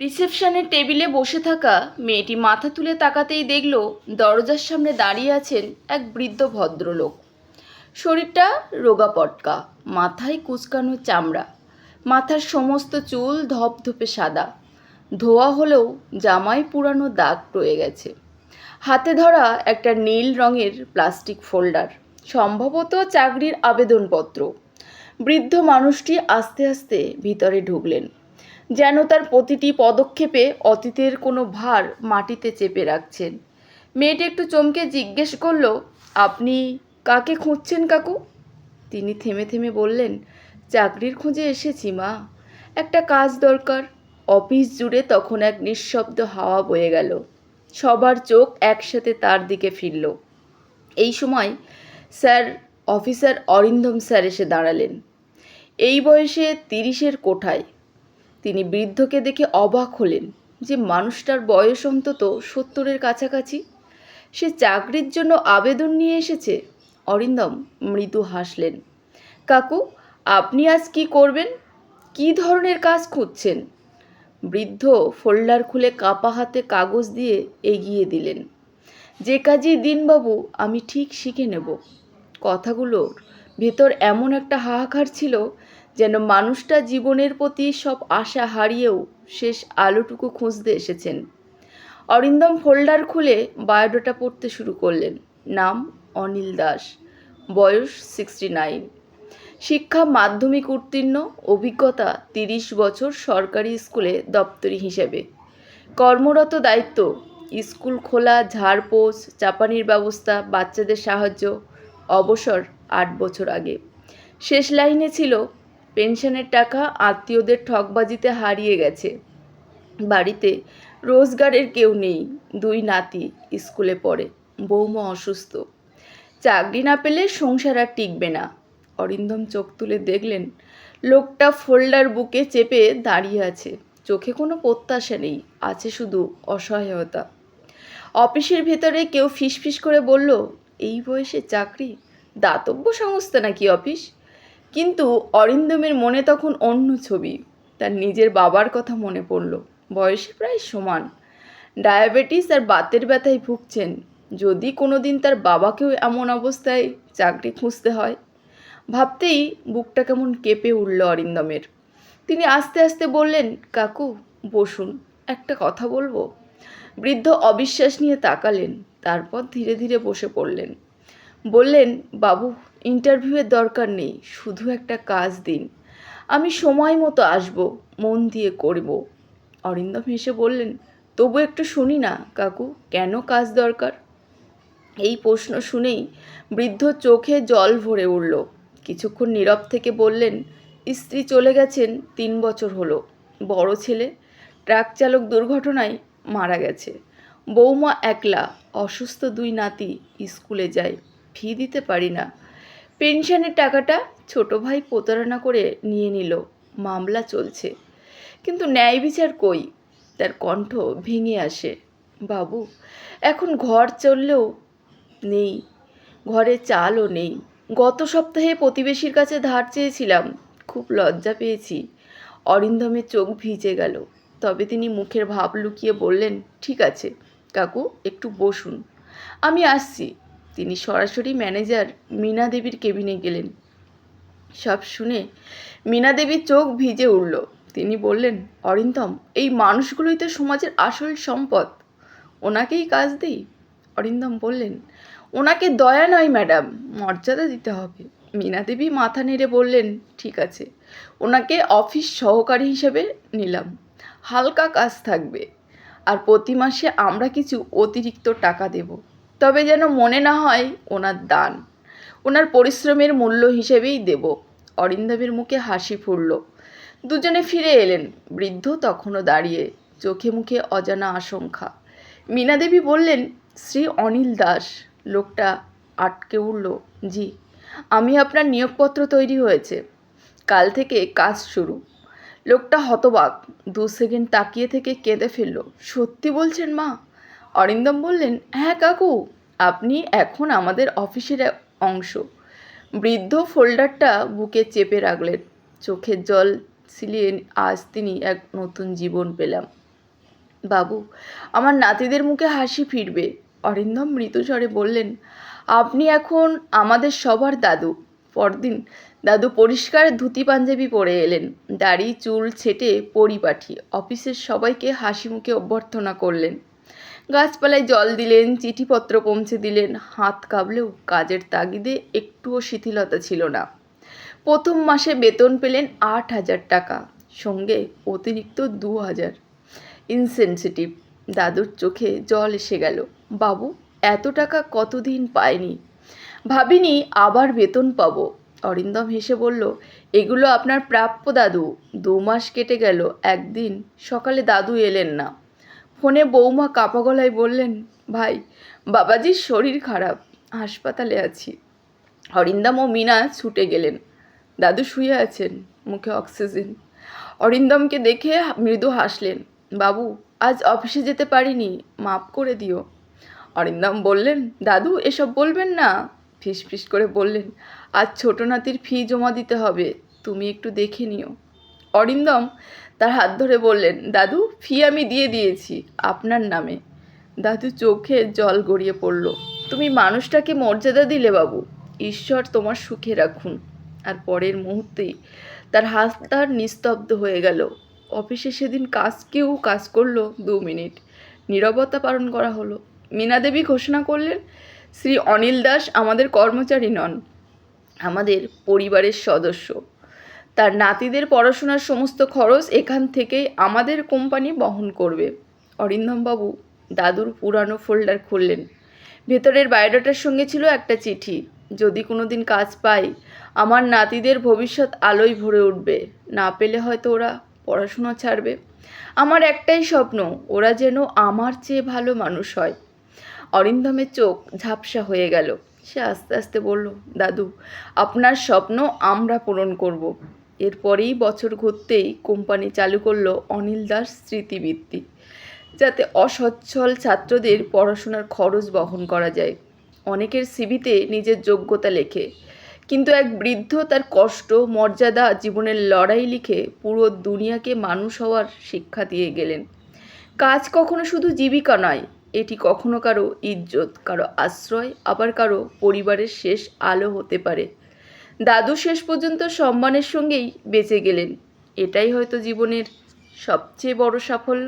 রিসেপশনের টেবিলে বসে থাকা মেয়েটি মাথা তুলে তাকাতেই দেখল দরজার সামনে দাঁড়িয়ে আছেন এক বৃদ্ধ ভদ্রলোক। শরীরটা রোগা পটকা, মাথায় কুঁচকানো চামড়া, মাথার সমস্ত চুল ধপধপে সাদা, ধোয়া হলেও জামায় পুরানো দাগ রয়ে গেছে। হাতে ধরা একটা নীল রঙের প্লাস্টিক ফোল্ডার, সম্ভবত চাকরির আবেদনপত্র। বৃদ্ধ মানুষটি আস্তে আস্তে ভিতরে ঢুকলেন, যেন তার প্রতিটি পদক্ষেপে অতীতের কোনো ভার মাটিতে চেপে রাখছেন। মেয়েটি একটু চমকে জিজ্ঞেস করল, আপনি কাকে খুঁজছেন কাকু? তিনি থেমে থেমে বললেন, চাকরির খোঁজে এসেছি মা, একটা কাজ দরকার। অফিস জুড়ে তখন এক নিঃশব্দ হাওয়া বয়ে গেল। সবার চোখ একসাথে তার দিকে ফিরল। এই সময় অফিসার অরিন্দম স্যার এসে দাঁড়ালেন। এই বয়সে 30-এর কোঠায়। তিনি বৃদ্ধকে দেখে অবাক হলেন যে মানুষটার বয়স অন্তত 70-এর কাছাকাছি। সে চাকরির জন্য আবেদন নিয়ে এসেছে। অরিন্দম মৃদু হাসলেন। কাকু, আপনি আজ কি করবেন? কি ধরনের কাজ খুঁজছেন? বৃদ্ধ ফোল্ডার খুলে কাপা হাতে কাগজ দিয়ে এগিয়ে দিলেন। যে কাজই দিন বাবু, আমি ঠিক শিখে নেব। কথাগুলোর ভেতর এমন একটা হাহাকার ছিল, যেন মানুষটা জীবনের প্রতি সব আশা হারিয়েও শেষ আলোটুকু খুঁজতে এসেছেন। অরিন্দম ফোল্ডার খুলে বায়োডাটা পড়তে শুরু করলেন। নাম অনিল দাস, বয়স 69, শিক্ষা মাধ্যমিক উত্তীর্ণ, অভিজ্ঞতা 30 বছর সরকারি স্কুলে দপ্তরি হিসেবে, কর্মরত দায়িত্ব স্কুল খোলা, ঝাড়পোছ, চাপানির ব্যবস্থা, বাচ্চাদের সাহায্য, অবসর 8 বছর আগে। শেষ লাইনে ছিল, পেনশনের টাকা আত্মীয়দের ঠকবাজিতে হারিয়ে গেছে, বাড়িতে রোজগারের কেউ নেই, 2 নাতি স্কুলে পড়ে, বৌমা অসুস্থ, চাকরি না পেলে সংসার আর টিকবে না। অরিন্দম চোখ তুলে দেখলেন লোকটা ফোল্ডার বুকে চেপে দাঁড়িয়ে আছে। চোখে কোনো প্রত্যাশা নেই, আছে শুধু অসহায়তা। অফিসের ভেতরে কেউ ফিসফিস করে বলল, এই বয়সে চাকরি? দাতব্য সংস্থা নাকি অফিস? কিন্তু অরিন্দমের মনে তখন অন্য ছবি। তার নিজের বাবার কথা মনে পড়ল। বয়সে প্রায় সমান, ডায়াবেটিস আর বাতের ব্যথায় ভুগছেন। যদি কোনো দিন তার বাবাকেও এমন অবস্থায় চাকরি খুঁজতে হয়। ভাবতেই বুকটা কেমন কেঁপে উঠল অরিন্দমের। তিনি আস্তে আস্তে বললেন, কাকু বসুন, একটা কথা বলবো। বৃদ্ধ অবিশ্বাস নিয়ে তাকালেন, তারপর ধীরে ধীরে বসে পড়লেন। বললেন, বাবু, ইন্টারভিউয়ের দরকার নেই, শুধু একটা কাজ দিন, আমি সময় মতো আসবো, মন দিয়ে করব। অরিন্দম হেসে বললেন, তবু একটু শুনি না কাকু, কেন কাজ দরকার? এই প্রশ্ন শুনেই বৃদ্ধ চোখে জল ভরে উঠল। কিছুক্ষণ নীরব থেকে বললেন, স্ত্রী চলে গেছেন 3 বছর হলো, বড় ছেলে ট্রাক চালক দুর্ঘটনায় মারা গেছে, বৌমা একলা, অসুস্থ 2 নাতি স্কুলে যায়, ফি দিতে পারি না, পেনশনের টাকাটা ছোট ভাই প্রতারণা করে নিয়ে নিল, মামলা চলছে, কিন্তু ন্যায় বিচার কই? তার কণ্ঠ ভেঙে আসে। বাবু, এখন ঘর চললেও নেই, ঘরে চালও নেই। গত সপ্তাহে প্রতিবেশীর কাছে ধার চেয়েছিলাম, খুব লজ্জা পেয়েছি। অরিন্দমের চোখ ভিজে গেল, তবে তিনি মুখের ভাব লুকিয়ে বললেন, ঠিক আছে কাকু, একটু বসুন, আমি আসছি। তিনি সরাসরি ম্যানেজার মীনা দেবীর কেবিনে গেলেন। সব শুনে মীনা দেবীর চোখ ভিজে উঠল। তিনি বললেন, অরিন্দম, এই মানুষগুলোই তো সমাজের আসল সম্পদ, ওনাকেই কাজ দিই। অরিন্দম বললেন, ওনাকে দয়া নয় ম্যাডাম, মর্যাদা দিতে হবে। মীনা দেবী মাথা নেড়ে বললেন, ঠিক আছে, ওনাকে অফিস সহকারী হিসেবে নিলাম, হালকা কাজ থাকবে, আর প্রতি মাসে আমরা কিছু অতিরিক্ত টাকা দেব, তবে যেন মনে না হয় ওনার দান, ওনার পরিশ্রমের মূল্য হিসেবেই দেব। অরিন্দমের মুখে হাসি ফুটল। দুজনে ফিরে এলেন। বৃদ্ধ তখনও দাঁড়িয়ে, চোখে মুখে অজানা আশঙ্কা। মীনা দেবী বললেন, শ্রী অনিল দাস। লোকটা আটকে উঠল, জি, আমি আপনার নিয়োগপত্র তৈরি হয়েছে, কাল থেকে কাজ শুরু। লোকটা হতবাক, 2 সেকেন্ড তাকিয়ে থেকে কেঁদে ফেলল, সত্যি বলছেন মা? অরিন্দম বললেন, হ্যাঁ কাকু, আপনি এখন আমাদের অফিসের অংশ। বৃদ্ধ ফোল্ডারটা বুকে চেপে রাখলেন, চোখের জল ছিলিয়ে, আজ তিনি এক নতুন জীবন পেলাম। বাবু, আমার নাতিদের মুখে হাসি ফিরবে। অরিন্দম মৃদুস্বরে বললেন, আপনি এখন আমাদের সবার দাদু। পরদিন দাদু পরিষ্কার ধুতি পাঞ্জাবি পরে এলেন, দাড়ি চুল ছেটে পরিপাটি। অফিসের সবাইকে হাসি মুখে অভ্যর্থনা করলেন, গাছপালায় জল দিলেন, চিঠিপত্র পৌঁছে দিলেন। হাত কাঁপলেও কাজের তাগিদে একটুও শিথিলতা ছিল না। প্রথম মাসে বেতন পেলেন 8,000 টাকা, সঙ্গে অতিরিক্ত 2,000 ইনসেনসিটিভ। দাদুর চোখে জল এসে গেল। বাবু, এত টাকা কতদিন পায়নি। ভাবিনি আবার বেতন পাবো। অরিন্দম হেসে বলল, এগুলো আপনার প্রাপ্য দাদু। 2 মাস কেটে গেল, একদিন সকালে দাদু এলেন না। ফোনে বৌমা কাঁপা গলায় বললেন, ভাই, বাবাজির শরীর খারাপ, হাসপাতালে আছি। অরিন্দম ও মিনা ছুটে গেলেন। দাদু শুয়ে আছেন, মুখে অক্সিজেন। অরিন্দমকে দেখে মৃদু হাসলেন। বাবু, আজ অফিসে যেতে পারিনি, মাপ করে দিও। অরিন্দম বললেন, দাদু এসব বলবেন না। ফিসফিস করে বললেন, আজ ছোট নাতির ফি জমা দিতে হবে, তুমি একটু দেখে নিও। অরিন্দম তার হাত ধরে বললেন, দাদু, ফি আমি দিয়ে দিয়েছি আপনার নামে। দাদু চোখে জল গড়িয়ে পড়ল। তুমি মানুষটাকে মর্যাদা দিলে বাবু, ঈশ্বর তোমার সুখে রাখুন। আর পরের মুহূর্তেই তার হাতটা নিস্তব্ধ হয়ে গেল। অফিসে সেদিন কেউ কাজ করলো 2 মিনিট, নীরবতা পালন করা হলো। মীনা দেবী ঘোষণা করলেন, শ্রী অনিল দাস আমাদের কর্মচারী নন, আমাদের পরিবারের সদস্য। তার নাতিদের পড়াশোনার সমস্ত খরচ এখান থেকেই আমাদের কোম্পানি বহন করবে। অরিন্দমবাবু দাদুর পুরানো ফোল্ডার খুললেন। ভেতরের বায়োডাটার সঙ্গে ছিল একটা চিঠি। যদি কোনো দিন কাজ পাই, আমার নাতিদের ভবিষ্যৎ আলোয় ভরে উঠবে। না পেলে হয়তো ওরা পড়াশুনো ছাড়বে। আমার একটাই স্বপ্ন, ওরা যেন আমার চেয়ে ভালো মানুষ হয়। অরিন্দমের চোখ ঝাপসা হয়ে গেল। সে আস্তে আস্তে বলল, দাদু, আপনার স্বপ্ন আমরা পূরণ করব। এরপরেই বছর ঘুরতেই কোম্পানি চালু করলো অনিল দাস স্মৃতিবৃত্তি, যাতে অসচ্ছল ছাত্রদের পড়াশোনার খরচ বহন করা যায়। অনেকের সিভিতে নিজের যোগ্যতা লেখে, কিন্তু এক বৃদ্ধ তার কষ্ট, মর্যাদা, জীবনের লড়াই লিখে পুরো দুনিয়াকে মানুষ হওয়ার শিক্ষা দিয়ে গেলেন। কাজ কখনো শুধু জীবিকা নয়, এটি কখনো কারো ইজ্জত, কারো আশ্রয়, আবার কারো পরিবারের শেষ আলো হতে পারে। দাদু শেষ পর্যন্ত সম্মানের সঙ্গেই বেঁচে গেলেন। এটাই হয়তো জীবনের সবচেয়ে বড় সাফল্য।